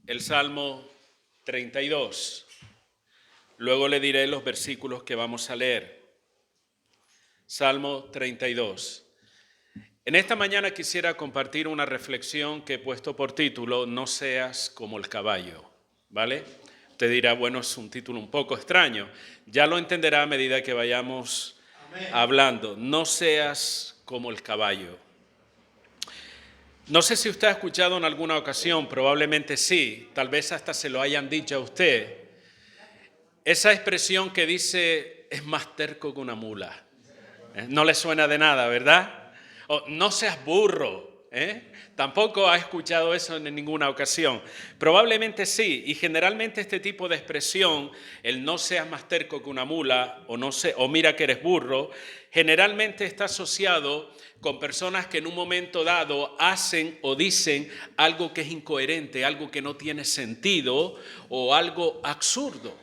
el Salmo 32. Luego le diré los versículos que vamos a leer. Salmo 32. En esta mañana quisiera compartir una reflexión que he puesto por título, No seas como el caballo, ¿vale? Usted dirá, bueno, es un título un poco extraño. Ya lo entenderá a medida que vayamos hablando. No seas como el caballo. No sé si usted ha escuchado en alguna ocasión, probablemente sí, tal vez hasta se lo hayan dicho a usted, esa expresión que dice, es más terco que una mula. No le suena de nada, ¿verdad? O, no seas burro, ¿eh? Tampoco ha escuchado eso en ninguna ocasión. Probablemente sí, y generalmente este tipo de expresión, el no seas más terco que una mula, o, no sé, o mira que eres burro, generalmente está asociado con personas que en un momento dado hacen o dicen algo que es incoherente, algo que no tiene sentido o algo absurdo.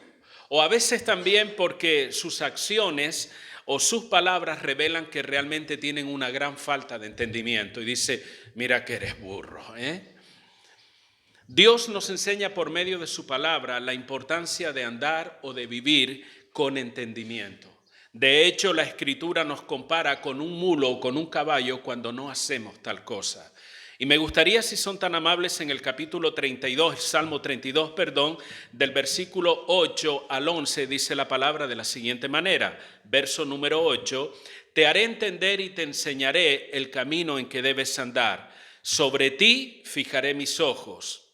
O a veces también porque sus acciones o sus palabras revelan que realmente tienen una gran falta de entendimiento. Y dice, mira que eres burro, ¿eh? Dios nos enseña por medio de su palabra la importancia de andar o de vivir con entendimiento. De hecho, la Escritura nos compara con un mulo o con un caballo cuando no hacemos tal cosa. Y me gustaría, si son tan amables, en el capítulo 32, Salmo 32, del versículo 8 al 11, dice la palabra de la siguiente manera. Verso número 8, te haré entender y te enseñaré el camino en que debes andar. Sobre ti fijaré mis ojos.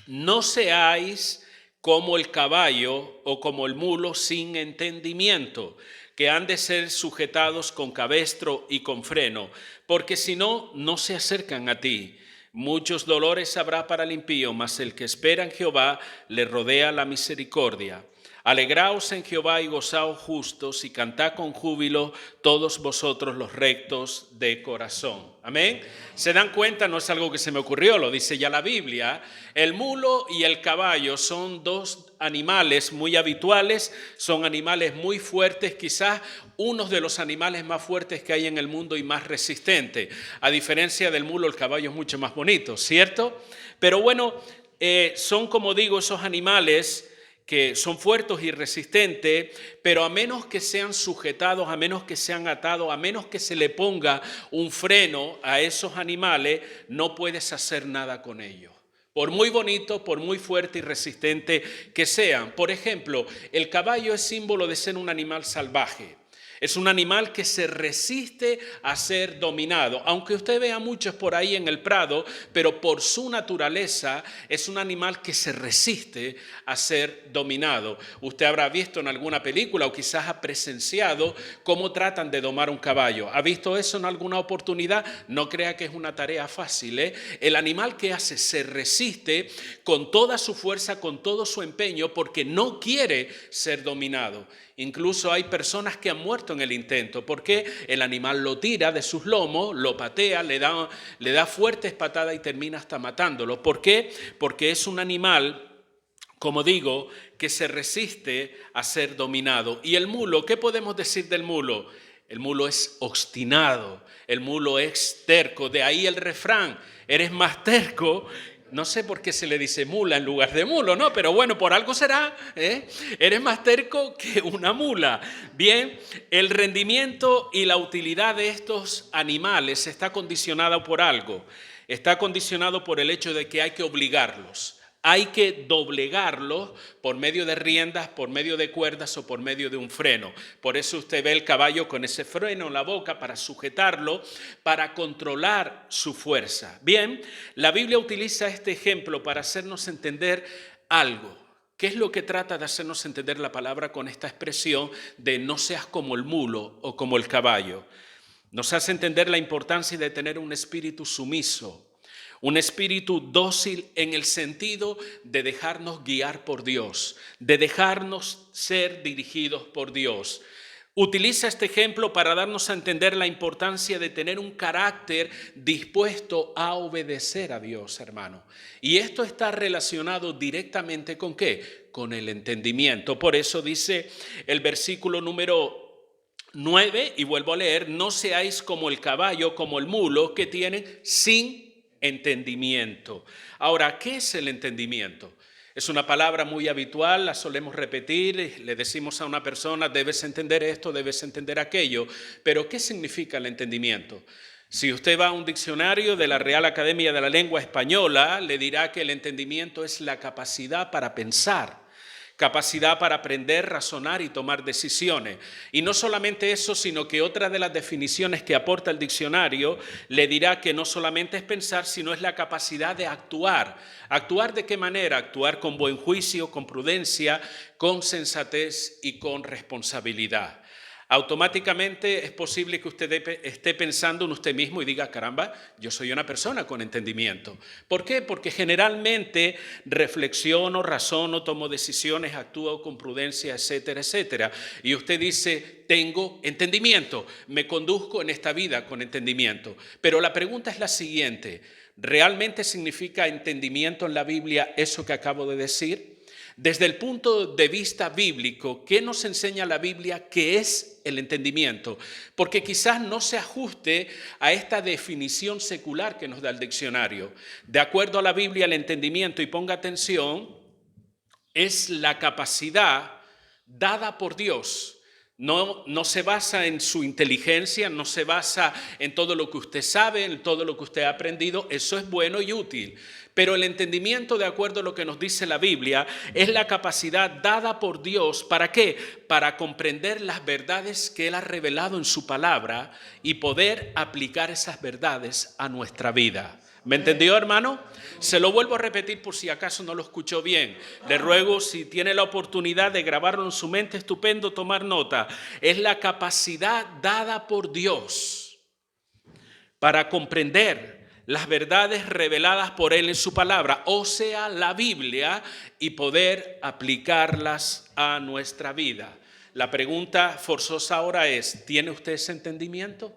No seáis como el caballo o como el mulo sin entendimiento, que han de ser sujetados con cabestro y con freno, porque si no, no se acercan a ti. Muchos dolores habrá para el impío, mas el que espera en Jehová le rodea la misericordia. Alegraos en Jehová y gozaos justos y cantad con júbilo todos vosotros los rectos de corazón. Amén. ¿Se dan cuenta? No es algo que se me ocurrió, lo dice ya la Biblia. El mulo y el caballo son dos animales muy habituales, son animales muy fuertes, quizás unos de los animales más fuertes que hay en el mundo y más resistentes. A diferencia del mulo, el caballo es mucho más bonito, ¿cierto? Pero bueno, son, como digo, esos animales que son fuertes y resistentes, pero a menos que sean sujetados, a menos que sean atados, a menos que se le ponga un freno a esos animales, no puedes hacer nada con ellos. Por muy bonito, por muy fuerte y resistente que sean. Por ejemplo, el caballo es símbolo de ser un animal salvaje. Es un animal que se resiste a ser dominado. Aunque usted vea muchos por ahí en el prado, pero por su naturaleza es un animal que se resiste a ser dominado. Usted habrá visto en alguna película o quizás ha presenciado cómo tratan de domar un caballo. ¿Ha visto eso en alguna oportunidad? No crea que es una tarea fácil, ¿eh? El animal que hace se resiste con toda su fuerza, con todo su empeño, porque no quiere ser dominado. Incluso hay personas que han muerto en el intento porque el animal lo tira de sus lomos, lo patea, le da fuertes patadas y termina hasta matándolo. ¿Por qué? Porque es un animal, como digo, que se resiste a ser dominado. Y el mulo, ¿qué podemos decir del mulo? El mulo es obstinado, el mulo es terco, de ahí el refrán, eres más terco. No sé por qué se le dice mula en lugar de mulo, ¿no? Pero bueno, por algo será, ¿eh? Eres más terco que una mula. Bien, el rendimiento y la utilidad de estos animales está condicionado por algo. Está condicionado por el hecho de que hay que obligarlos. Hay que doblegarlos por medio de riendas, por medio de cuerdas o por medio de un freno. Por eso usted ve el caballo con ese freno en la boca para sujetarlo, para controlar su fuerza. Bien, la Biblia utiliza este ejemplo para hacernos entender algo. ¿Qué es lo que trata de hacernos entender la palabra con esta expresión de no seas como el mulo o como el caballo? Nos hace entender la importancia de tener un espíritu sumiso. Un espíritu dócil en el sentido de dejarnos guiar por Dios, de dejarnos ser dirigidos por Dios. Utiliza este ejemplo para darnos a entender la importancia de tener un carácter dispuesto a obedecer a Dios, hermano. Y esto está relacionado directamente ¿con qué? Con el entendimiento. Por eso dice el versículo número 9, y vuelvo a leer, no seáis como el caballo, como el mulo, que tienen sin entendimiento. Ahora, ¿qué es el entendimiento? Es una palabra muy habitual, la solemos repetir, le decimos a una persona, debes entender esto, debes entender aquello, pero ¿qué significa el entendimiento? Si usted va a un diccionario de la Real Academia de la Lengua Española, le dirá que el entendimiento es la capacidad para pensar, capacidad para aprender, razonar y tomar decisiones. Y no solamente eso, sino que otra de las definiciones que aporta el diccionario le dirá que no solamente es pensar, sino es la capacidad de actuar. ¿Actuar de qué manera? Actuar con buen juicio, con prudencia, con sensatez y con responsabilidad. Automáticamente es posible que usted esté pensando en usted mismo y diga, caramba, yo soy una persona con entendimiento. ¿Por qué? Porque generalmente reflexiono, razono, tomo decisiones, actúo con prudencia, etcétera, etcétera. Y usted dice, tengo entendimiento, me conduzco en esta vida con entendimiento. Pero la pregunta es la siguiente, ¿realmente significa entendimiento en la Biblia eso que acabo de decir? Desde el punto de vista bíblico, ¿qué nos enseña la Biblia que es el entendimiento? Porque quizás no se ajuste a esta definición secular que nos da el diccionario. De acuerdo a la Biblia, el entendimiento, y ponga atención, es la capacidad dada por Dios. No se basa en su inteligencia, no se basa en todo lo que usted sabe, en todo lo que usted ha aprendido. Eso es bueno y útil. Pero el entendimiento, de acuerdo a lo que nos dice la Biblia, es la capacidad dada por Dios. ¿Para qué? Para comprender las verdades que Él ha revelado en su palabra y poder aplicar esas verdades a nuestra vida. ¿Me entendió, hermano? Se lo vuelvo a repetir por si acaso no lo escuchó bien. Le ruego, si tiene la oportunidad de grabarlo en su mente, estupendo, tomar nota. Es la capacidad dada por Dios para comprender las verdades reveladas por Él en su palabra, o sea, la Biblia, y poder aplicarlas a nuestra vida. La pregunta forzosa ahora es, ¿tiene usted ese entendimiento?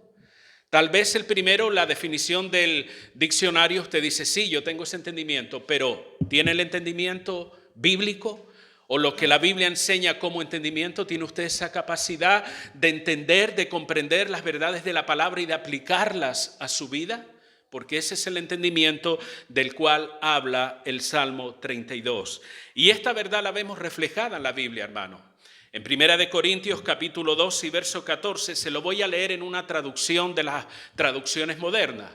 Tal vez el primero, la definición del diccionario, usted dice, sí, yo tengo ese entendimiento, pero ¿tiene el entendimiento bíblico? ¿O lo que la Biblia enseña como entendimiento? ¿Tiene usted esa capacidad de entender, de comprender las verdades de la palabra y de aplicarlas a su vida? Porque ese es el entendimiento del cual habla el Salmo 32. Y esta verdad la vemos reflejada en la Biblia, hermano. En 1 Corintios capítulo 2 y verso 14, se lo voy a leer en una traducción de las traducciones modernas.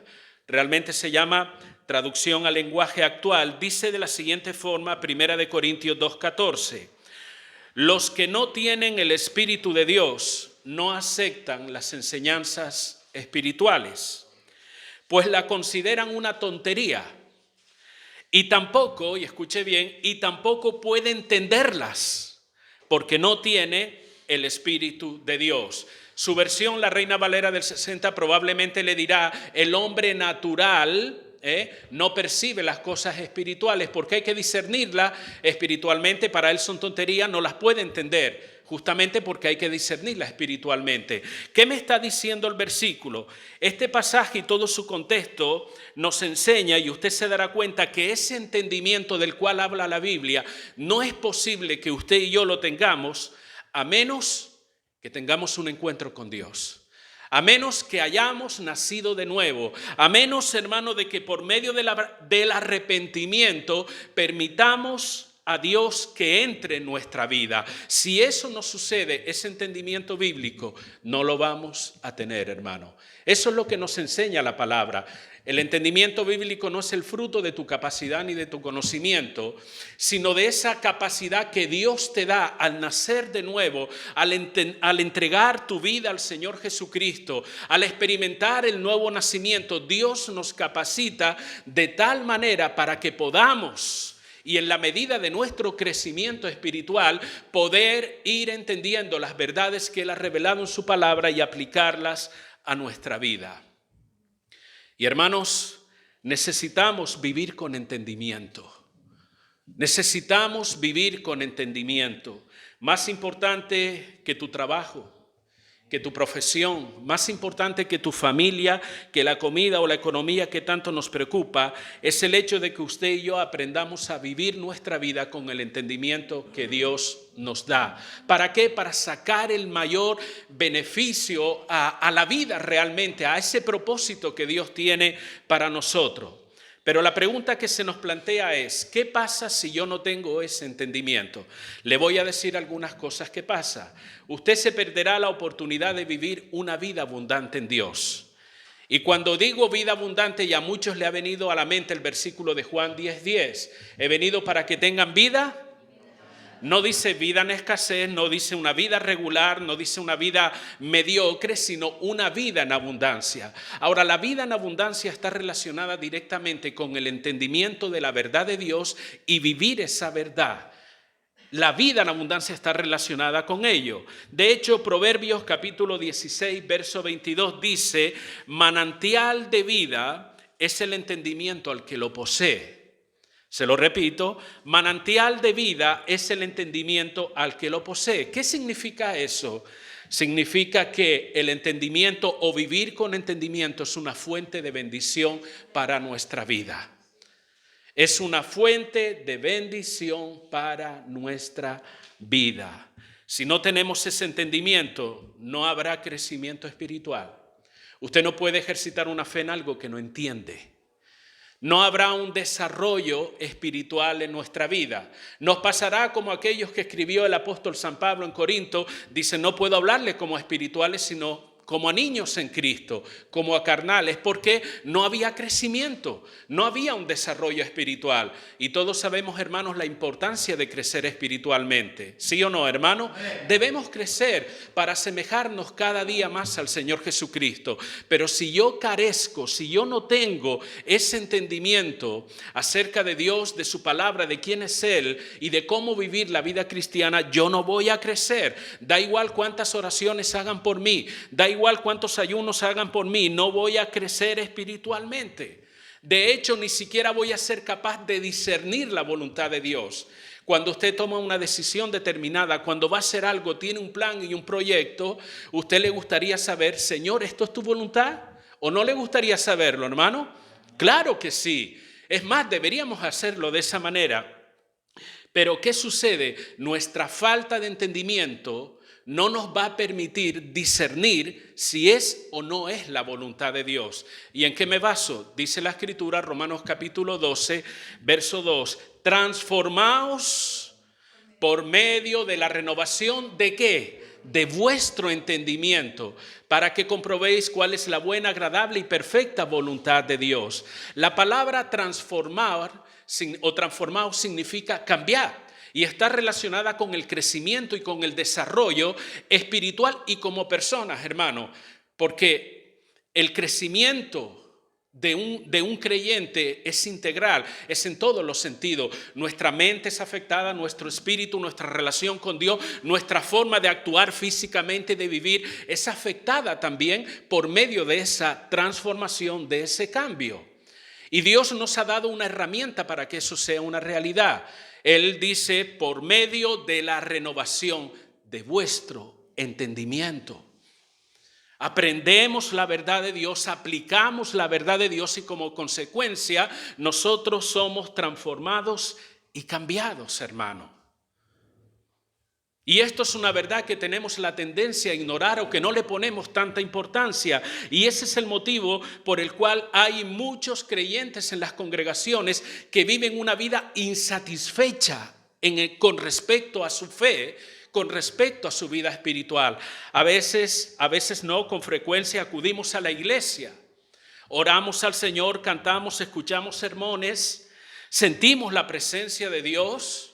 Realmente se llama traducción al lenguaje actual. Dice de la siguiente forma, 1 Corintios 2:14. Los que no tienen el Espíritu de Dios no aceptan las enseñanzas espirituales, pues la consideran una tontería y tampoco, y escuche bien, y tampoco puede entenderlas porque no tiene el Espíritu de Dios. Su versión, la Reina Valera del 60, probablemente le dirá, el hombre natural no percibe las cosas espirituales porque hay que discernirlas espiritualmente, para él son tonterías, no las puede entender. Justamente porque hay que discernirla espiritualmente. ¿Qué me está diciendo el versículo? Este pasaje y todo su contexto nos enseña, y usted se dará cuenta, que ese entendimiento del cual habla la Biblia no es posible que usted y yo lo tengamos a menos que tengamos un encuentro con Dios. A menos que hayamos nacido de nuevo, a menos, hermano, de que por medio del arrepentimiento permitamos a Dios que entre en nuestra vida. Si eso no sucede, ese entendimiento bíblico, no lo vamos a tener, hermano. Eso es lo que nos enseña la palabra. El entendimiento bíblico no es el fruto de tu capacidad ni de tu conocimiento, sino de esa capacidad que Dios te da al nacer de nuevo, al entregar tu vida al Señor Jesucristo, al experimentar el nuevo nacimiento. Dios nos capacita de tal manera para que podamos, y en la medida de nuestro crecimiento espiritual, poder ir entendiendo las verdades que Él ha revelado en su palabra y aplicarlas a nuestra vida. Y hermanos, necesitamos vivir con entendimiento. Necesitamos vivir con entendimiento. Más importante que tu trabajo, que tu profesión, más importante que tu familia, que la comida o la economía que tanto nos preocupa, es el hecho de que usted y yo aprendamos a vivir nuestra vida con el entendimiento que Dios nos da. ¿Para qué? Para sacar el mayor beneficio a la vida realmente, a ese propósito que Dios tiene para nosotros. Pero la pregunta que se nos plantea es, ¿qué pasa si yo no tengo ese entendimiento? Le voy a decir algunas cosas que pasa. Usted se perderá la oportunidad de vivir una vida abundante en Dios. Y cuando digo vida abundante, y a muchos le ha venido a la mente el versículo de Juan 10:10. He venido para que tengan vida. No dice vida en escasez, no dice una vida regular, no dice una vida mediocre, sino una vida en abundancia. Ahora, la vida en abundancia está relacionada directamente con el entendimiento de la verdad de Dios y vivir esa verdad. La vida en abundancia está relacionada con ello. De hecho, Proverbios capítulo 16, verso 22 dice, manantial de vida es el entendimiento al que lo posee. Se lo repito, manantial de vida es el entendimiento al que lo posee. ¿Qué significa eso? Significa que el entendimiento o vivir con entendimiento es una fuente de bendición para nuestra vida. Es una fuente de bendición para nuestra vida. Si no tenemos ese entendimiento, no habrá crecimiento espiritual. Usted no puede ejercitar una fe en algo que no entiende. No habrá un desarrollo espiritual en nuestra vida. Nos pasará como aquellos que escribió el apóstol San Pablo en Corinto. Dice, no puedo hablarle como a espirituales, sino como a niños en Cristo, como a carnales, porque no había crecimiento, no había un desarrollo espiritual. Y todos sabemos, hermanos, la importancia de crecer espiritualmente. ¿Sí o no, hermano? Debemos crecer para asemejarnos cada día más al Señor Jesucristo. Pero si yo carezco, si yo no tengo ese entendimiento acerca de Dios, de su palabra, de quién es Él y de cómo vivir la vida cristiana, yo no voy a crecer. Da igual cuántas oraciones hagan por mí, da igual cuántos ayunos hagan por mí, no voy a crecer espiritualmente. De hecho, ni siquiera voy a ser capaz de discernir la voluntad de Dios. Cuando usted toma una decisión determinada, cuando va a hacer algo, tiene un plan y un proyecto, usted le gustaría saber, Señor, ¿esto es tu voluntad? ¿O no le gustaría saberlo, hermano? Claro que sí. Es más, deberíamos hacerlo de esa manera. Pero ¿qué sucede? Nuestra falta de entendimiento no nos va a permitir discernir si es o no es la voluntad de Dios. ¿Y en qué me baso? Dice la Escritura, Romanos capítulo 12, verso 2. Transformaos por medio de la renovación ¿de qué? De vuestro entendimiento, para que comprobéis cuál es la buena, agradable y perfecta voluntad de Dios. La palabra transformar o transformaos significa cambiar. Y está relacionada con el crecimiento y con el desarrollo espiritual y como personas, hermano. Porque el crecimiento de un creyente es integral, es en todos los sentidos. Nuestra mente es afectada, nuestro espíritu, nuestra relación con Dios, nuestra forma de actuar físicamente, de vivir, es afectada también por medio de esa transformación, de ese cambio. Y Dios nos ha dado una herramienta para que eso sea una realidad. Él dice, por medio de la renovación de vuestro entendimiento. Aprendemos la verdad de Dios, aplicamos la verdad de Dios y como consecuencia nosotros somos transformados y cambiados, hermano. Y esto es una verdad que tenemos la tendencia a ignorar o que no le ponemos tanta importancia. Y ese es el motivo por el cual hay muchos creyentes en las congregaciones que viven una vida insatisfecha con respecto a su fe, con respecto a su vida espiritual. A veces no, con frecuencia acudimos a la iglesia, oramos al Señor, cantamos, escuchamos sermones, sentimos la presencia de Dios.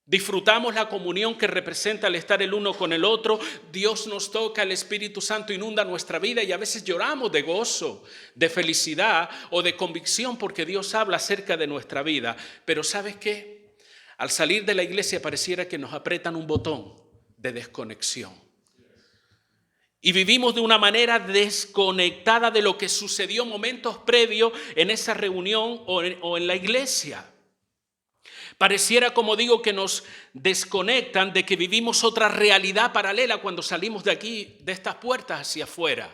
Disfrutamos la comunión que representa el estar el uno con el otro. Dios nos toca, el Espíritu Santo inunda nuestra vida y a veces lloramos de gozo, de felicidad o de convicción porque Dios habla acerca de nuestra vida. Pero ¿sabes qué? Al salir de la iglesia pareciera que nos apretan un botón de desconexión. Y vivimos de una manera desconectada de lo que sucedió momentos previos en esa reunión o en la iglesia. Pareciera, como digo, que nos desconectan de que vivimos otra realidad paralela cuando salimos de aquí, de estas puertas hacia afuera.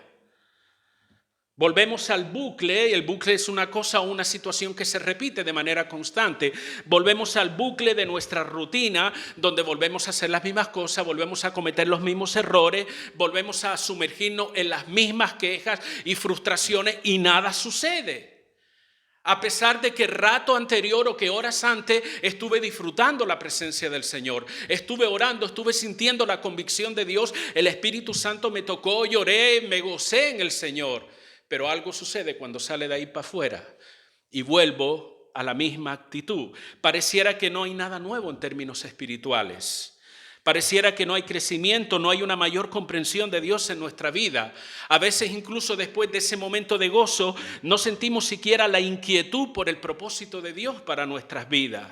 Volvemos al bucle, y el bucle es una cosa o una situación que se repite de manera constante. Volvemos al bucle de nuestra rutina, donde volvemos a hacer las mismas cosas, volvemos a cometer los mismos errores, volvemos a sumergirnos en las mismas quejas y frustraciones y nada sucede. A pesar de que rato anterior o que horas antes estuve disfrutando la presencia del Señor, estuve orando, estuve sintiendo la convicción de Dios, el Espíritu Santo me tocó, lloré, me gocé en el Señor. Pero algo sucede cuando sale de ahí para afuera y vuelvo a la misma actitud. Pareciera que no hay nada nuevo en términos espirituales. Pareciera que no hay crecimiento, no hay una mayor comprensión de Dios en nuestra vida. A veces incluso después de ese momento de gozo no sentimos siquiera la inquietud por el propósito de Dios para nuestras vidas.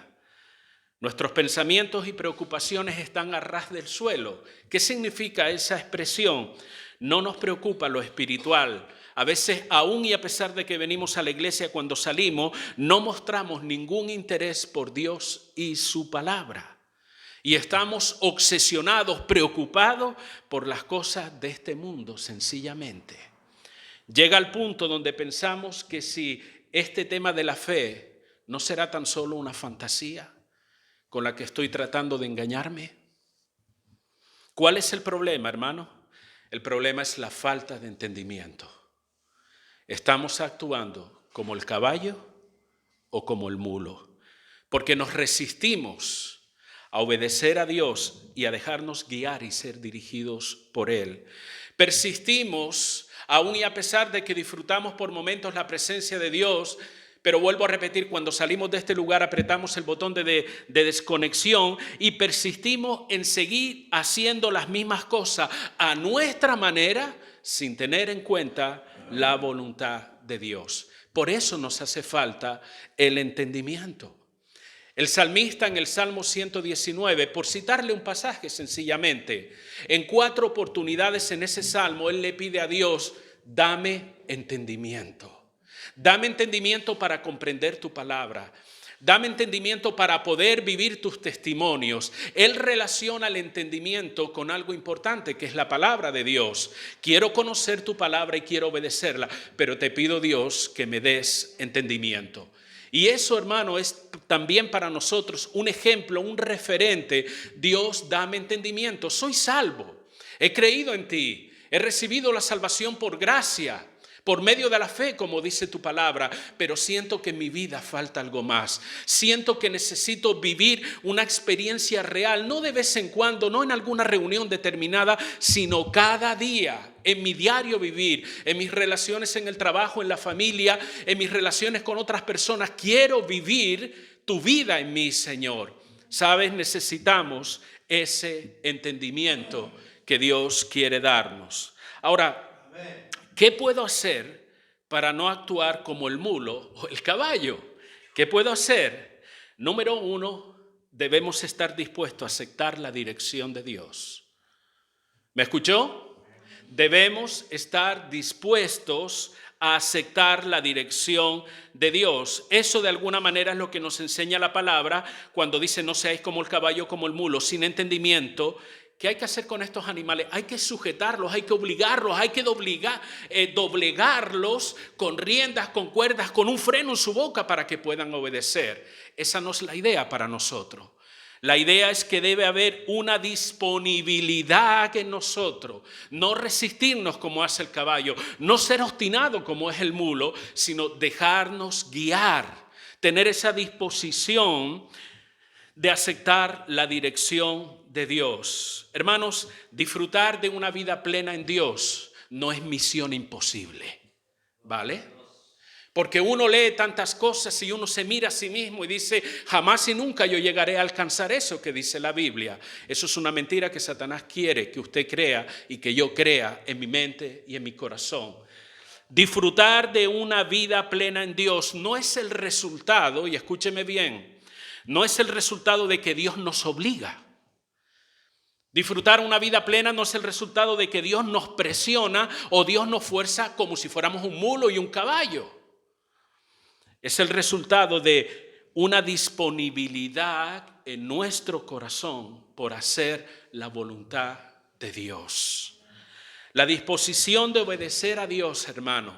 Nuestros pensamientos y preocupaciones están a ras del suelo. ¿Qué significa esa expresión? No nos preocupa lo espiritual. A veces, aún y a pesar de que venimos a la iglesia, cuando salimos, no mostramos ningún interés por Dios y su palabra. Y estamos obsesionados, preocupados por las cosas de este mundo, sencillamente. Llega al punto donde pensamos que si este tema de la fe no será tan solo una fantasía con la que estoy tratando de engañarme. ¿Cuál es el problema, hermano? El problema es la falta de entendimiento. Estamos actuando como el caballo o como el mulo, porque nos resistimos a obedecer a Dios y a dejarnos guiar y ser dirigidos por Él. Persistimos, aún y a pesar de que disfrutamos por momentos la presencia de Dios, pero vuelvo a repetir, cuando salimos de este lugar apretamos el botón de desconexión y persistimos en seguir haciendo las mismas cosas a nuestra manera sin tener en cuenta la voluntad de Dios. Por eso nos hace falta el entendimiento. El salmista en el Salmo 119, por citarle un pasaje sencillamente, en 4 oportunidades en ese salmo, él le pide a Dios, dame entendimiento. Dame entendimiento para comprender tu palabra. Dame entendimiento para poder vivir tus testimonios. Él relaciona el entendimiento con algo importante, que es la palabra de Dios. Quiero conocer tu palabra y quiero obedecerla, pero te pido, Dios, que me des entendimiento. Y eso, hermano, es también para nosotros un ejemplo, un referente. Dios, dame entendimiento. Soy salvo. He creído en ti. He recibido la salvación por gracia, por medio de la fe, como dice tu palabra, pero siento que en mi vida falta algo más. Siento que necesito vivir una experiencia real, no de vez en cuando, no en alguna reunión determinada, sino cada día, en mi diario vivir, en mis relaciones en el trabajo, en la familia, en mis relaciones con otras personas. Quiero vivir tu vida en mí, Señor. ¿Sabes? Necesitamos ese entendimiento que Dios quiere darnos. Ahora, ¿qué puedo hacer para no actuar como el mulo o el caballo? ¿Qué puedo hacer? Número 1, debemos estar dispuestos a aceptar la dirección de Dios. ¿Me escuchó? Debemos estar dispuestos a aceptar la dirección de Dios. Eso de alguna manera es lo que nos enseña la palabra cuando dice no seáis como el caballo, como el mulo, sin entendimiento. ¿Qué hay que hacer con estos animales? Hay que sujetarlos, hay que obligarlos, hay que doblegarlos con riendas, con cuerdas, con un freno en su boca para que puedan obedecer. Esa no es la idea para nosotros. La idea es que debe haber una disponibilidad en nosotros, no resistirnos como hace el caballo, no ser obstinado como es el mulo, sino dejarnos guiar, tener esa disposición de aceptar la dirección de Dios. Hermanos, disfrutar de una vida plena en Dios no es misión imposible, ¿vale? Porque uno lee tantas cosas y uno se mira a sí mismo y dice, jamás y nunca yo llegaré a alcanzar eso que dice la Biblia. Eso es una mentira que Satanás quiere que usted crea y que yo crea en mi mente y en mi corazón. Disfrutar de una vida plena en Dios no es el resultado, y escúcheme bien, no es el resultado de que Dios nos obliga. Disfrutar una vida plena no es el resultado de que Dios nos presiona o Dios nos fuerza como si fuéramos un mulo y un caballo. Es el resultado de una disponibilidad en nuestro corazón por hacer la voluntad de Dios. La disposición de obedecer a Dios, hermano.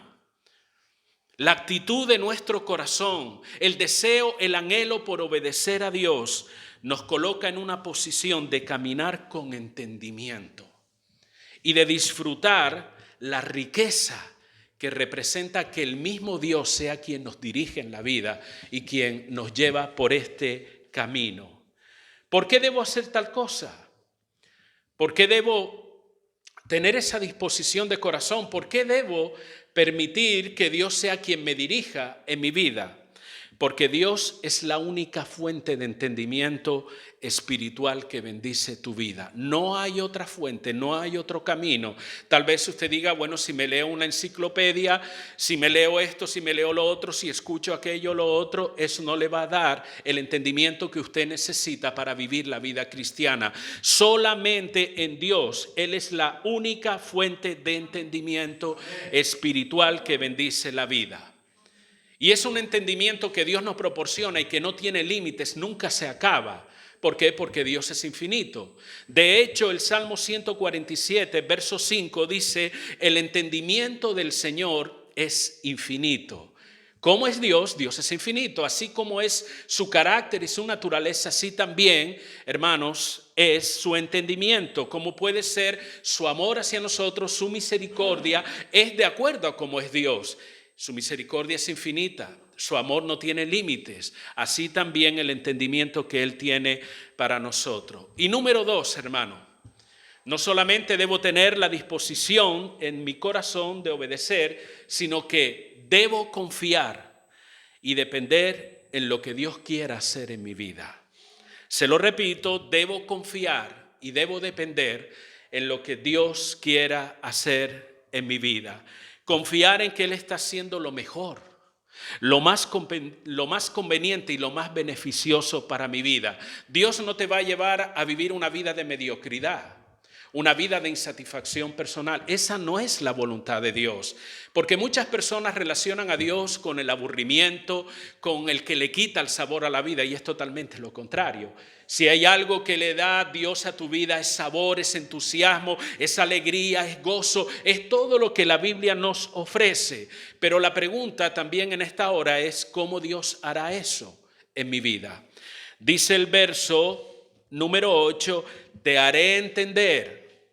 La actitud de nuestro corazón, el deseo, el anhelo por obedecer a Dios, nos coloca en una posición de caminar con entendimiento y de disfrutar la riqueza que representa que el mismo Dios sea quien nos dirige en la vida y quien nos lleva por este camino. ¿Por qué debo hacer tal cosa? ¿Por qué debo tener esa disposición de corazón? ¿Por qué debo permitir que Dios sea quien me dirija en mi vida? Porque Dios es la única fuente de entendimiento espiritual que bendice tu vida. No hay otra fuente, no hay otro camino. Tal vez usted diga, bueno, si me leo una enciclopedia, si me leo esto, si me leo lo otro, si escucho aquello, lo otro, eso no le va a dar el entendimiento que usted necesita para vivir la vida cristiana. Solamente en Dios, Él es la única fuente de entendimiento espiritual que bendice la vida. Y es un entendimiento que Dios nos proporciona y que no tiene límites, nunca se acaba. ¿Por qué? Porque Dios es infinito. De hecho, el Salmo 147, verso 5 dice, el entendimiento del Señor es infinito. ¿Cómo es Dios? Dios es infinito. Así como es su carácter y su naturaleza, así también, hermanos, es su entendimiento. Como puede ser su amor hacia nosotros, su misericordia, es de acuerdo a cómo es Dios. Su misericordia es infinita, su amor no tiene límites, así también el entendimiento que Él tiene para nosotros. Y número 2, hermano, no solamente debo tener la disposición en mi corazón de obedecer, sino que debo confiar y depender en lo que Dios quiera hacer en mi vida. Se lo repito, debo confiar y debo depender en lo que Dios quiera hacer en mi vida. Confiar en que Él está haciendo lo mejor, lo más conveniente y lo más beneficioso para mi vida. Dios no te va a llevar a vivir una vida de mediocridad, una vida de insatisfacción personal. Esa no es la voluntad de Dios, porque muchas personas relacionan a Dios con el aburrimiento, con el que le quita el sabor a la vida, y es totalmente lo contrario. Si hay algo que le da Dios a tu vida, es sabor, es entusiasmo, es alegría, es gozo, es todo lo que la Biblia nos ofrece. Pero la pregunta también en esta hora es, ¿cómo Dios hará eso en mi vida? Dice el verso número 8, te haré entender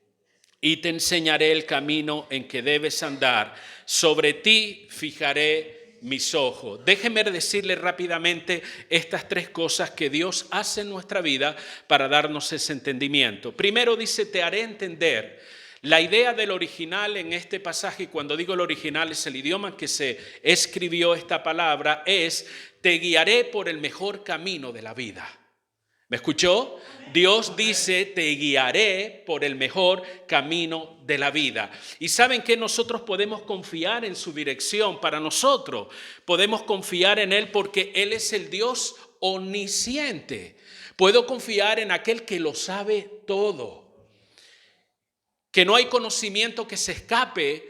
y te enseñaré el camino en que debes andar. Sobre ti fijaré mis ojos. Déjeme decirle rápidamente estas 3 cosas que Dios hace en nuestra vida para darnos ese entendimiento. Primero dice, te haré entender. La idea del original en este pasaje, y cuando digo el original es el idioma en que se escribió esta palabra, es, te guiaré por el mejor camino de la vida. ¿Me escuchó? Dios dice, te guiaré por el mejor camino de la vida. Y saben que nosotros podemos confiar en su dirección para nosotros. Podemos confiar en Él porque Él es el Dios omnisciente. Puedo confiar en aquel que lo sabe todo. Que no hay conocimiento que se escape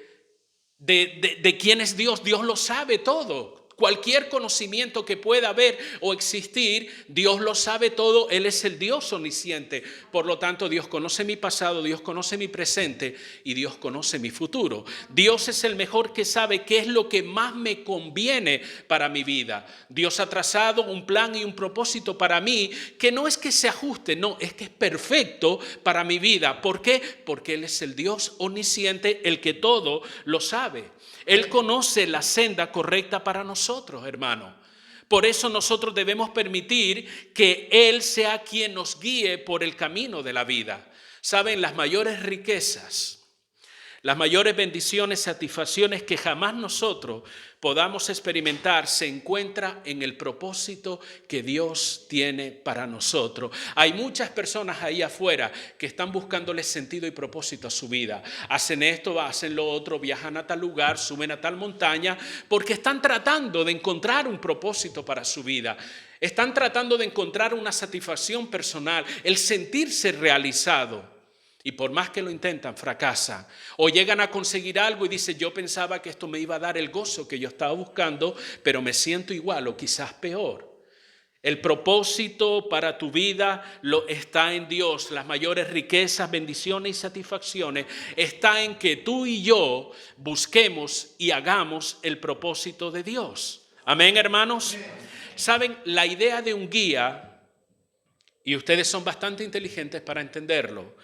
de quién es Dios. Dios lo sabe todo. Cualquier conocimiento que pueda haber o existir, Dios lo sabe todo. Él es el Dios omnisciente. Por lo tanto, Dios conoce mi pasado, Dios conoce mi presente y Dios conoce mi futuro. Dios es el mejor que sabe qué es lo que más me conviene para mi vida. Dios ha trazado un plan y un propósito para mí que no es que se ajuste, no, es que es perfecto para mi vida. ¿Por qué? Porque Él es el Dios omnisciente, el que todo lo sabe. Él conoce la senda correcta para nosotros, hermano. Por eso nosotros debemos permitir que Él sea quien nos guíe por el camino de la vida. Saben, las mayores riquezas, las mayores bendiciones, satisfacciones que jamás nosotros podamos experimentar se encuentra en el propósito que Dios tiene para nosotros. Hay muchas personas ahí afuera que están buscándole sentido y propósito a su vida. Hacen esto, hacen lo otro, viajan a tal lugar, suben a tal montaña, porque están tratando de encontrar un propósito para su vida. Están tratando de encontrar una satisfacción personal, el sentirse realizado. Y por más que lo intentan, fracasan. O llegan a conseguir algo y dicen, yo pensaba que esto me iba a dar el gozo que yo estaba buscando, pero me siento igual o quizás peor. El propósito para tu vida está en Dios. Las mayores riquezas, bendiciones y satisfacciones está en que tú y yo busquemos y hagamos el propósito de Dios. Amén, hermanos. Saben, la idea de un guía, y ustedes son bastante inteligentes para entenderlo,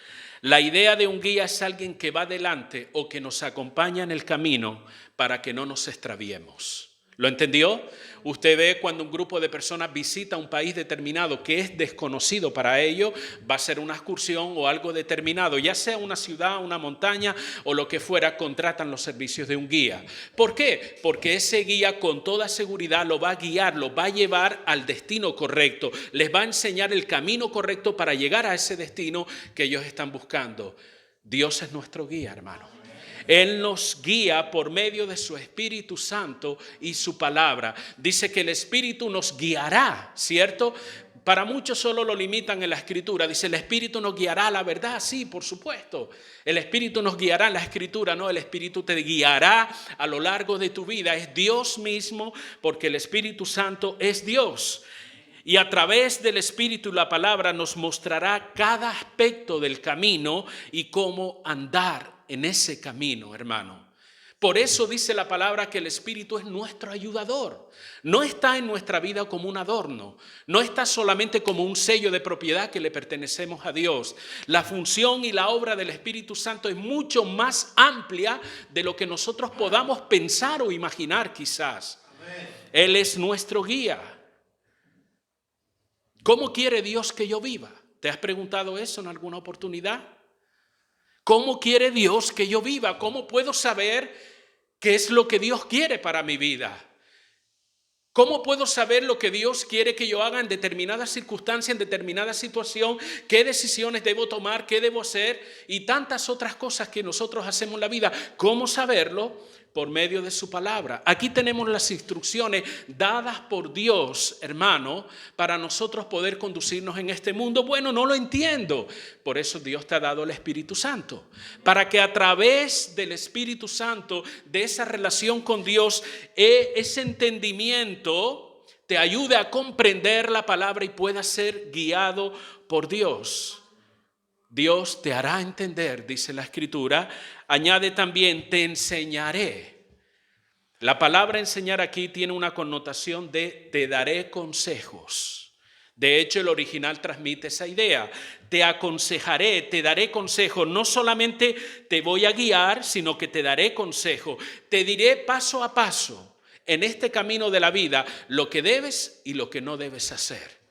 La idea de un guía es alguien que va adelante o que nos acompaña en el camino para que no nos extraviemos. ¿Lo entendió? Usted ve cuando un grupo de personas visita un país determinado que es desconocido para ellos, va a ser una excursión o algo determinado, ya sea una ciudad, una montaña o lo que fuera, contratan los servicios de un guía. ¿Por qué? Porque ese guía con toda seguridad lo va a guiar, lo va a llevar al destino correcto, les va a enseñar el camino correcto para llegar a ese destino que ellos están buscando. Dios es nuestro guía, hermano. Él nos guía por medio de su Espíritu Santo y su palabra. Dice que el Espíritu nos guiará, ¿cierto? Para muchos solo lo limitan en la Escritura. Dice, el Espíritu nos guiará a la verdad. Sí, por supuesto. El Espíritu nos guiará en la Escritura. No, el Espíritu te guiará a lo largo de tu vida. Es Dios mismo, porque el Espíritu Santo es Dios. Y a través del Espíritu y la palabra nos mostrará cada aspecto del camino y cómo andar en ese camino, hermano. Por eso dice la palabra que el Espíritu es nuestro ayudador. No está en nuestra vida como un adorno. No está solamente como un sello de propiedad que le pertenecemos a Dios. La función y la obra del Espíritu Santo es mucho más amplia de lo que nosotros podamos pensar o imaginar quizás. Él es nuestro guía. ¿Cómo quiere Dios que yo viva? ¿Te has preguntado eso en alguna oportunidad? ¿Cómo quiere Dios que yo viva? ¿Cómo puedo saber qué es lo que Dios quiere para mi vida? ¿Cómo puedo saber lo que Dios quiere que yo haga en determinadas circunstancias, en determinada situación? ¿Qué decisiones debo tomar? ¿Qué debo hacer? Y tantas otras cosas que nosotros hacemos en la vida. ¿Cómo saberlo? Por medio de su palabra. Aquí tenemos las instrucciones dadas por Dios, hermano, para nosotros poder conducirnos en este mundo. Bueno, no lo entiendo. Por eso Dios te ha dado el Espíritu Santo. Para que a través del Espíritu Santo, de esa relación con Dios, ese entendimiento te ayude a comprender la palabra y puedas ser guiado por Dios. Dios te hará entender, dice la Escritura. Añade también, te enseñaré. La palabra enseñar aquí tiene una connotación de te daré consejos. De hecho, el original transmite esa idea. Te aconsejaré, te daré consejo. No solamente te voy a guiar, sino que te daré consejo. Te diré paso a paso en este camino de la vida lo que debes y lo que no debes hacer.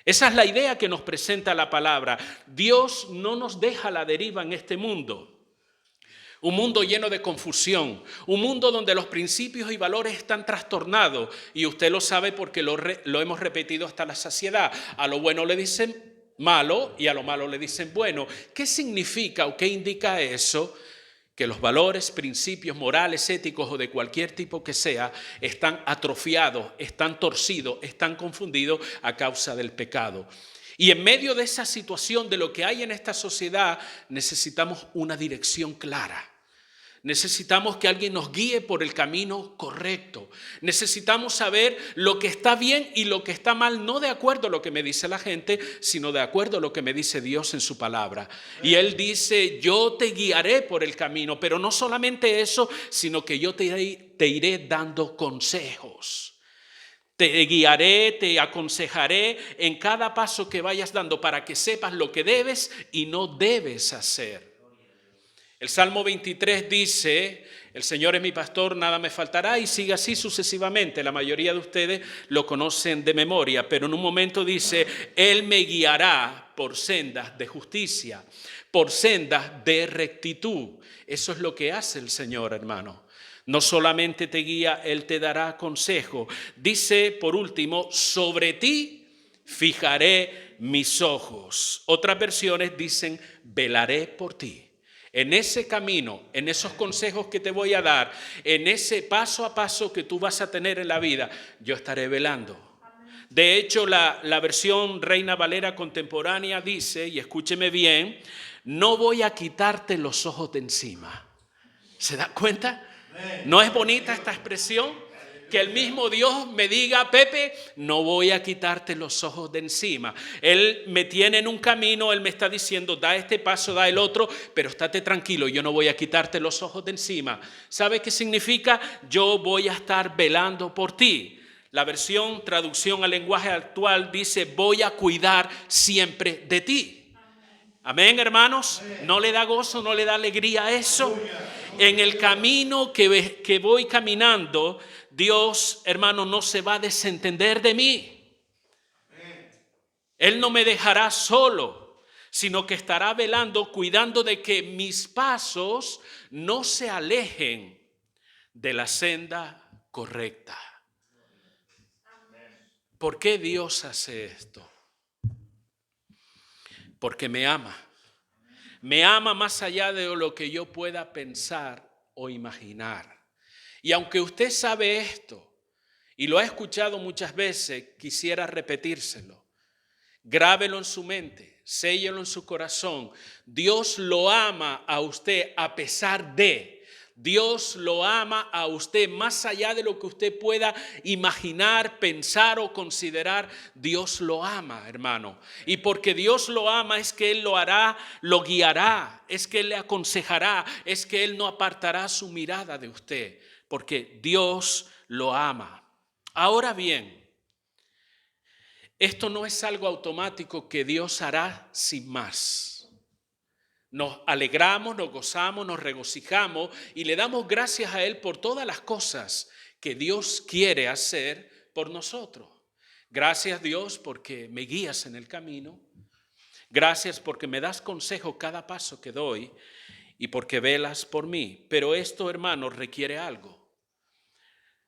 Esa es la idea que nos presenta la palabra. Dios no nos deja a la deriva en este mundo. Un mundo lleno de confusión, un mundo donde los principios y valores están trastornados. Y usted lo sabe porque lo hemos repetido hasta la saciedad. A lo bueno le dicen malo y a lo malo le dicen bueno. ¿Qué significa o qué indica eso? Que los valores, principios morales, éticos o de cualquier tipo que sea están atrofiados, están torcidos, están confundidos a causa del pecado. Y en medio de esa situación de lo que hay en esta sociedad necesitamos una dirección clara. Necesitamos que alguien nos guíe por el camino correcto. Necesitamos saber lo que está bien y lo que está mal, no de acuerdo a lo que me dice la gente, sino de acuerdo a lo que me dice Dios en su palabra. Y Él dice, yo te guiaré por el camino, pero no solamente eso, sino que yo te iré dando consejos. Te guiaré, te aconsejaré en cada paso que vayas dando para que sepas lo que debes y no debes hacer. El Salmo 23 dice, el Señor es mi pastor, nada me faltará, y sigue así sucesivamente. La mayoría de ustedes lo conocen de memoria, pero en un momento dice, Él me guiará por sendas de justicia, por sendas de rectitud. Eso es lo que hace el Señor, hermano. No solamente te guía, Él te dará consejo. Dice, por último, sobre ti fijaré mis ojos. Otras versiones dicen, velaré por ti. En ese camino, en esos consejos que te voy a dar, en ese paso a paso que tú vas a tener en la vida, yo estaré velando. De hecho, la versión Reina Valera contemporánea dice, y escúcheme bien, no voy a quitarte los ojos de encima. ¿Se da cuenta? ¿No es bonita esta expresión? Que el mismo Dios me diga, Pepe, no voy a quitarte los ojos de encima. Él me tiene en un camino, Él me está diciendo, da este paso, da el otro, pero estate tranquilo, yo no voy a quitarte los ojos de encima. ¿Sabe qué significa? Yo voy a estar velando por ti. La versión, traducción al lenguaje actual dice, voy a cuidar siempre de ti. Amén, hermanos. ¿No le da gozo, no le da alegría eso? En el camino que voy caminando, Dios, hermano, no se va a desentender de mí. Él no me dejará solo, sino que estará velando, cuidando de que mis pasos no se alejen de la senda correcta. ¿Por qué Dios hace esto? Porque me ama. Me ama más allá de lo que yo pueda pensar o imaginar. Y aunque usted sabe esto y lo ha escuchado muchas veces, quisiera repetírselo. Grábelo en su mente, séllelo en su corazón. Dios lo ama a usted a pesar de. Dios lo ama a usted más allá de lo que usted pueda imaginar, pensar o considerar. Dios lo ama, hermano. Y porque Dios lo ama es que Él lo hará, lo guiará, es que Él le aconsejará, es que Él no apartará su mirada de usted, porque Dios lo ama. Ahora bien, esto no es algo automático que Dios hará sin más. Nos alegramos, nos gozamos, nos regocijamos y le damos gracias a Él por todas las cosas que Dios quiere hacer por nosotros. Gracias, Dios, porque me guías en el camino. Gracias porque me das consejo cada paso que doy y porque velas por mí. Pero esto, hermanos, requiere algo.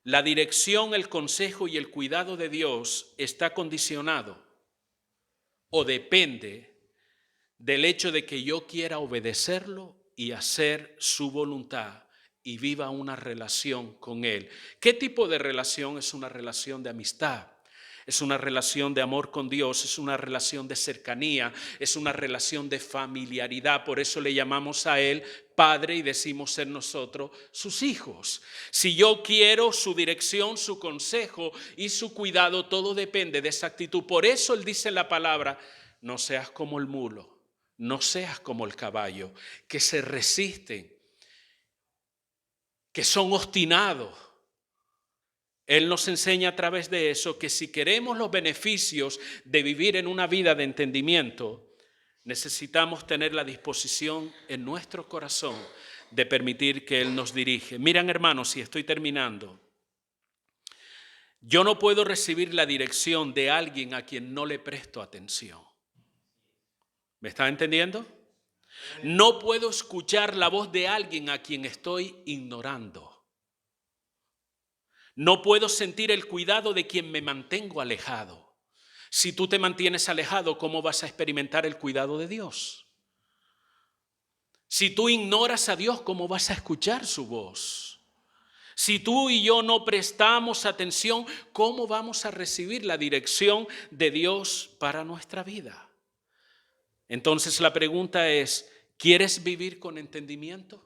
La dirección, el consejo y el cuidado de Dios está condicionado o depende del hecho de que yo quiera obedecerlo y hacer su voluntad y viva una relación con Él. ¿Qué tipo de relación? Es una relación de amistad, es una relación de amor con Dios, es una relación de cercanía, es una relación de familiaridad. Por eso le llamamos a Él Padre y decimos ser nosotros sus hijos. Si yo quiero su dirección, su consejo y su cuidado, todo depende de esa actitud. Por eso Él dice en la palabra, no seas como el mulo. No seas como el caballo, que se resisten, que son obstinados. Él nos enseña a través de eso que si queremos los beneficios de vivir en una vida de entendimiento, necesitamos tener la disposición en nuestro corazón de permitir que Él nos dirige. Miren, hermanos, y estoy terminando. Yo no puedo recibir la dirección de alguien a quien no le presto atención. ¿Me está entendiendo? No puedo escuchar la voz de alguien a quien estoy ignorando. No puedo sentir el cuidado de quien me mantengo alejado. Si tú te mantienes alejado, ¿cómo vas a experimentar el cuidado de Dios? Si tú ignoras a Dios, ¿cómo vas a escuchar su voz? Si tú y yo no prestamos atención, ¿cómo vamos a recibir la dirección de Dios para nuestra vida? Entonces la pregunta es, ¿quieres vivir con entendimiento?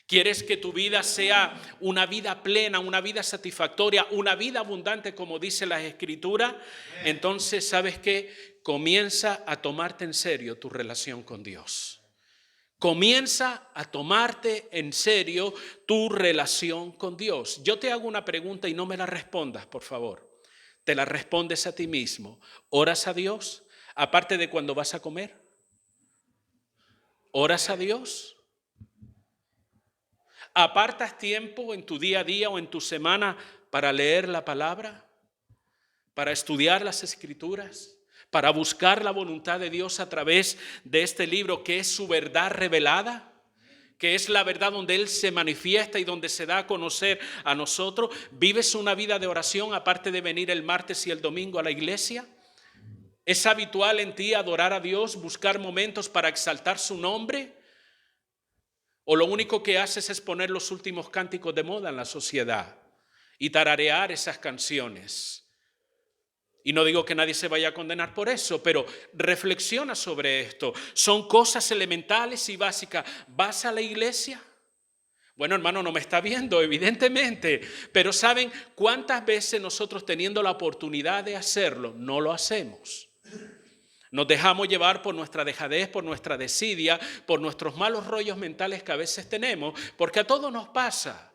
¿Quieres que tu vida sea una vida plena, una vida satisfactoria, una vida abundante como dice la Escritura? Entonces, ¿sabes qué? Comienza a tomarte en serio tu relación con Dios. Comienza a tomarte en serio tu relación con Dios. Yo te hago una pregunta y no me la respondas, por favor. Te la respondes a ti mismo. ¿Oras a Dios? Aparte de cuando vas a comer. ¿Oras a Dios? ¿Apartas tiempo en tu día a día o en tu semana para leer la palabra? ¿Para estudiar las Escrituras? ¿Para buscar la voluntad de Dios a través de este libro que es su verdad revelada? Que es la verdad donde Él se manifiesta y donde se da a conocer a nosotros. ¿Vives una vida de oración aparte de venir el martes y el domingo a la iglesia? ¿Es habitual en ti adorar a Dios, buscar momentos para exaltar su nombre? ¿O lo único que haces es poner los últimos cánticos de moda en la sociedad y tararear esas canciones? Y no digo que nadie se vaya a condenar por eso, pero reflexiona sobre esto. Son cosas elementales y básicas. ¿Vas a la iglesia? Bueno, hermano, no me está viendo, evidentemente. Pero ¿saben cuántas veces nosotros teniendo la oportunidad de hacerlo, no lo hacemos? Nos dejamos llevar por nuestra dejadez, por nuestra desidia, por nuestros malos rollos mentales que a veces tenemos, porque a todos nos pasa.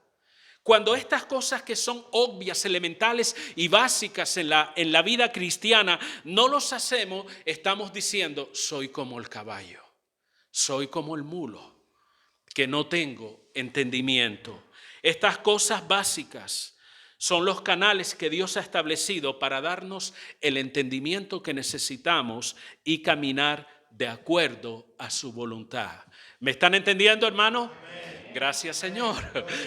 Cuando estas cosas que son obvias, elementales y básicas en la vida cristiana no los hacemos, estamos diciendo, soy como el caballo, soy como el mulo, que no tengo entendimiento. Estas cosas básicas son los canales que Dios ha establecido para darnos el entendimiento que necesitamos y caminar de acuerdo a su voluntad. ¿Me están entendiendo, hermano? Gracias, Señor.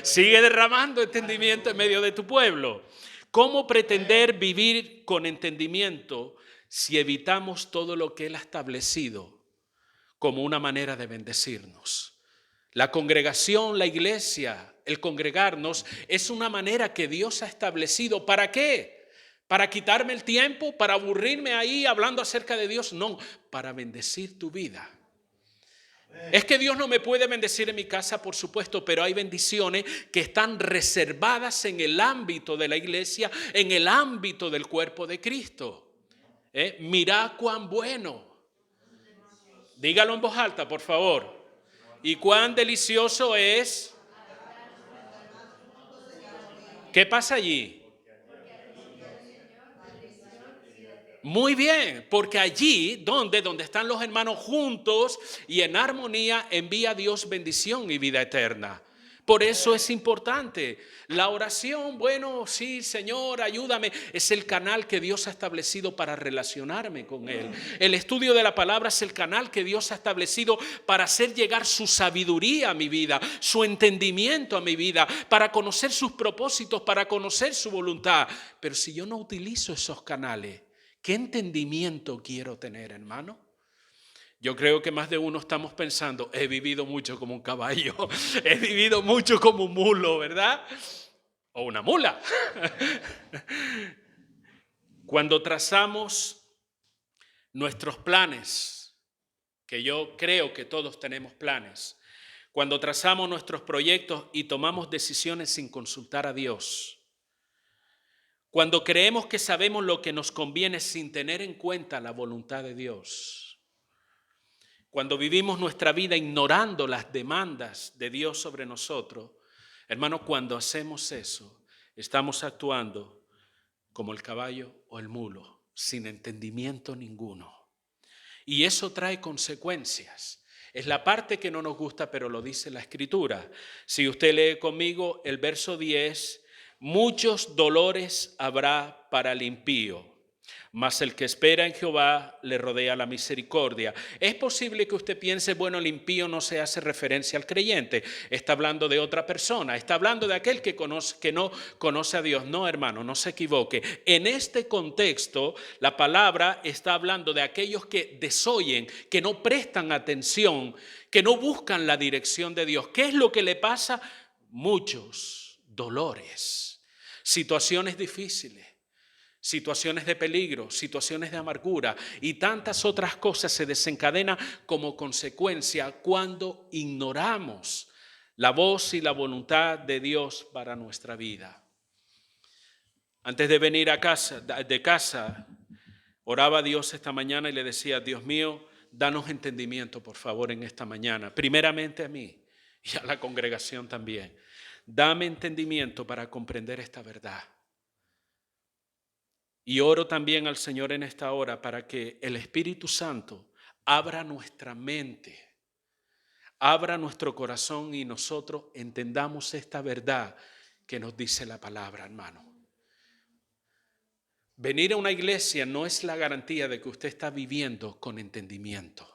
Sigue derramando entendimiento en medio de tu pueblo. ¿Cómo pretender vivir con entendimiento si evitamos todo lo que Él ha establecido como una manera de bendecirnos? La congregación, la iglesia, el congregarnos es una manera que Dios ha establecido. ¿Para qué? ¿Para quitarme el tiempo? ¿Para aburrirme ahí hablando acerca de Dios? No, para bendecir tu vida. Es que Dios no me puede bendecir en mi casa, por supuesto, pero hay bendiciones que están reservadas en el ámbito de la iglesia, en el ámbito del cuerpo de Cristo. Mirad cuán bueno. Dígalo en voz alta, por favor. Y cuán delicioso es. ¿Qué pasa allí? Muy bien, porque allí, donde están los hermanos juntos y en armonía, envía a Dios bendición y vida eterna. Por eso es importante. La oración, bueno, sí, Señor, ayúdame, es el canal que Dios ha establecido para relacionarme con Él. El estudio de la palabra es el canal que Dios ha establecido para hacer llegar su sabiduría a mi vida, su entendimiento a mi vida, para conocer sus propósitos, para conocer su voluntad. Pero si yo no utilizo esos canales, ¿qué entendimiento quiero tener, hermano? Yo creo que más de uno estamos pensando, he vivido mucho como un caballo, he vivido mucho como un mulo, ¿verdad? O una mula. Cuando trazamos nuestros planes, que yo creo que todos tenemos planes, cuando trazamos nuestros proyectos y tomamos decisiones sin consultar a Dios, cuando creemos que sabemos lo que nos conviene sin tener en cuenta la voluntad de Dios, cuando vivimos nuestra vida ignorando las demandas de Dios sobre nosotros, hermano, cuando hacemos eso, estamos actuando como el caballo o el mulo, sin entendimiento ninguno. Y eso trae consecuencias. Es la parte que no nos gusta, pero lo dice la Escritura. Si usted lee conmigo el verso 10, muchos dolores habrá para el impío, mas el que espera en Jehová le rodea la misericordia. Es posible que usted piense, bueno, el impío no se hace referencia al creyente, está hablando de otra persona, está hablando de aquel que no conoce a Dios. No, hermano, no se equivoque. En este contexto, la palabra está hablando de aquellos que desoyen, que no prestan atención, que no buscan la dirección de Dios. ¿Qué es lo que le pasa? Muchos dolores, situaciones difíciles, situaciones de peligro, situaciones de amargura y tantas otras cosas se desencadenan como consecuencia cuando ignoramos la voz y la voluntad de Dios para nuestra vida. Antes de venir de casa, oraba a Dios esta mañana y le decía, Dios mío, danos entendimiento, por favor, en esta mañana. Primeramente a mí y a la congregación también. Dame entendimiento para comprender esta verdad. Y oro también al Señor en esta hora para que el Espíritu Santo abra nuestra mente, abra nuestro corazón y nosotros entendamos esta verdad que nos dice la palabra, hermano. Venir a una iglesia no es la garantía de que usted está viviendo con entendimiento.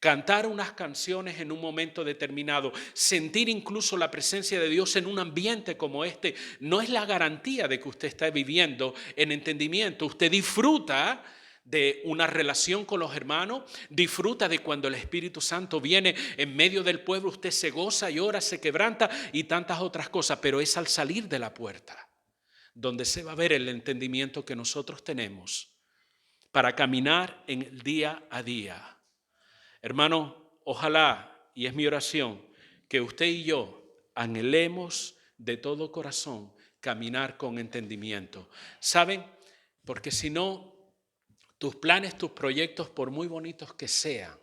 Cantar unas canciones en un momento determinado, sentir incluso la presencia de Dios en un ambiente como este, no es la garantía de que usted está viviendo en entendimiento. Usted disfruta de una relación con los hermanos, disfruta de cuando el Espíritu Santo viene en medio del pueblo, usted se goza y ora, se quebranta y tantas otras cosas, pero es al salir de la puerta donde se va a ver el entendimiento que nosotros tenemos para caminar en el día a día. Hermano, ojalá, y es mi oración, que usted y yo anhelemos de todo corazón caminar con entendimiento. ¿Saben? Porque si no, tus planes, tus proyectos, por muy bonitos que sean,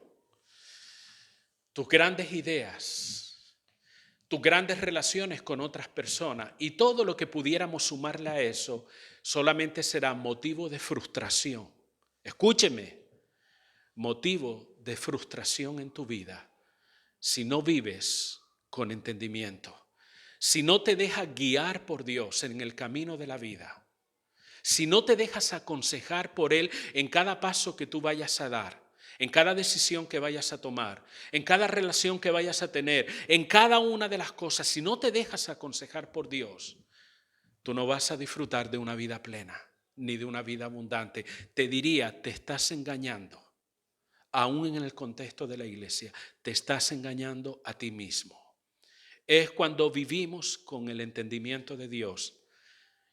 tus grandes ideas, tus grandes relaciones con otras personas y todo lo que pudiéramos sumarle a eso solamente será motivo de frustración. Escúcheme, motivo de frustración en tu vida si no vives con entendimiento, si no te dejas guiar por Dios en el camino de la vida, si no te dejas aconsejar por Él en cada paso que tú vayas a dar, en cada decisión que vayas a tomar, en cada relación que vayas a tener, en cada una de las cosas, si no te dejas aconsejar por Dios, tú no vas a disfrutar de una vida plena ni de una vida abundante. Te diría, te estás engañando. Aún en el contexto de la iglesia, te estás engañando a ti mismo. Es cuando vivimos con el entendimiento de Dios.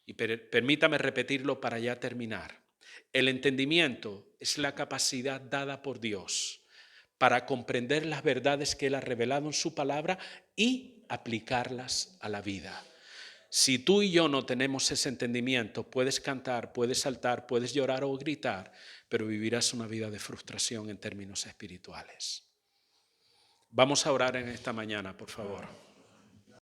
Y permítame repetirlo para ya terminar. El entendimiento es la capacidad dada por Dios para comprender las verdades que Él ha revelado en su palabra y aplicarlas a la vida. Si tú y yo no tenemos ese entendimiento, puedes cantar, puedes saltar, puedes llorar o gritar, pero vivirás una vida de frustración en términos espirituales. Vamos a orar en esta mañana, por favor.